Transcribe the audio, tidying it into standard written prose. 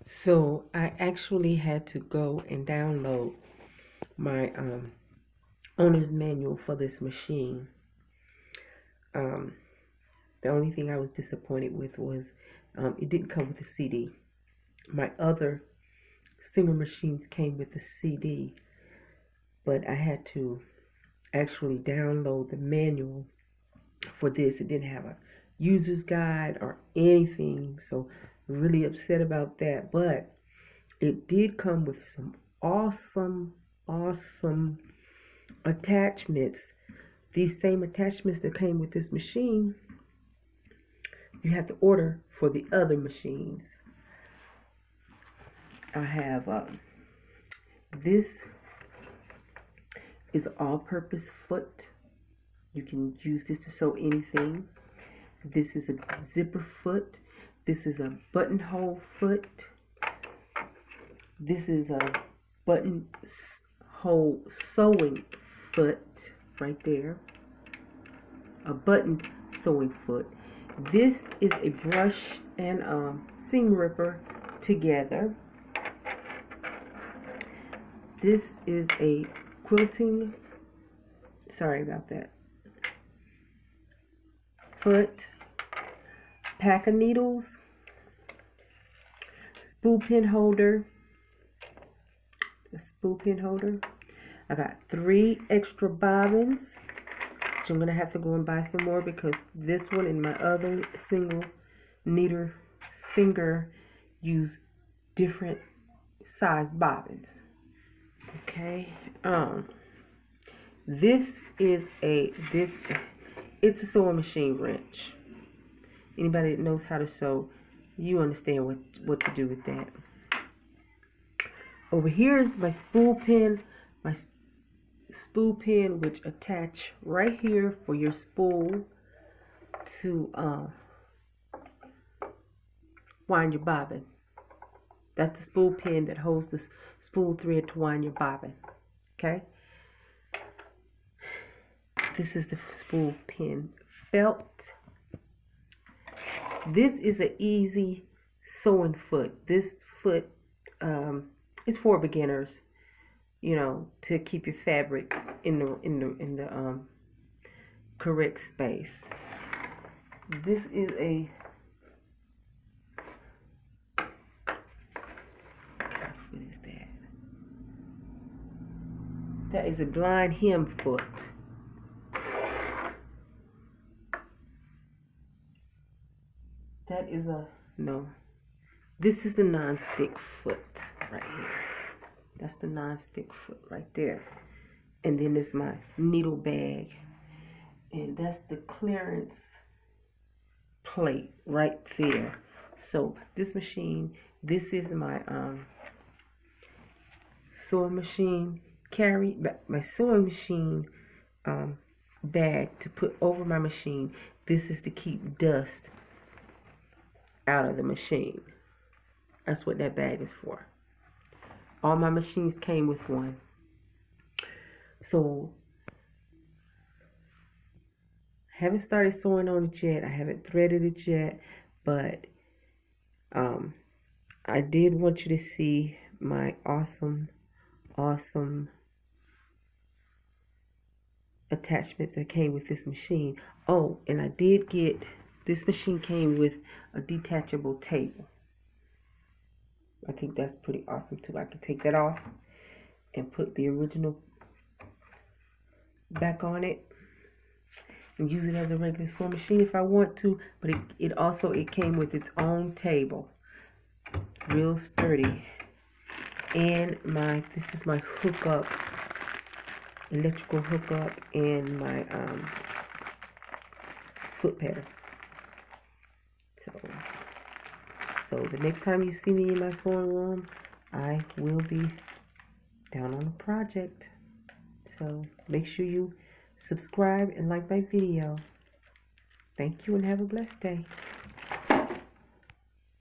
So I actually had to go and download my owner's manual for this machine. The only thing I was disappointed with was it didn't come with a CD. My other Singer machines came with a CD, but I had to actually download the manual for this. It didn't have a user's guide or anything, so really upset about that. But it did come with some awesome attachments. These same attachments that came with this machine, you have to order for the other machines. I have this is all-purpose foot. You can use this to sew anything. This is a zipper foot. This is a buttonhole foot. This is a buttonhole sewing foot right there. A button sewing foot. This is a brush and seam ripper together. This is a quilting, sorry about that, foot, pack of needles, spool pin holder. It's a spool pin holder. I got 3 extra bobbins, which I'm going to have to go and buy some more because this one and my other single needler Singer use different size bobbins. Okay, this is it's a sewing machine wrench. Anybody that knows how to sew, you understand what to do with that. Over here is my spool pin, which attach right here for your spool to wind your bobbin. That's the spool pin that holds the spool thread to wind your bobbin. Okay? This is the spool pin felt. This is an easy sewing foot. This foot is for beginners, you know, to keep your fabric in the correct space. This is a that is a blind hem foot. That is a, no. This is the non-stick foot right here. That's the non-stick foot right there. And then it's my needle bag. And that's the clearance plate right there. So this machine, this is my sewing machine my sewing machine bag to put over my machine. This is to keep dust out of the machine. That's what that bag is for. All my machines came with one. So I haven't started sewing on it yet. I haven't threaded it yet, but I did want you to see my awesome attachments that came with this machine. Oh, and I did get, this machine came with a detachable table. I think that's pretty awesome too. I can take that off and put the original back on it and use it as a regular sewing machine if I want to, but it also came with its own table. Real sturdy. And this is my hookup, electrical hookup, and my foot pedal. So the next time you see me in my sewing room, I will be down on a project. So make sure you subscribe and like my video. Thank you and have a blessed day.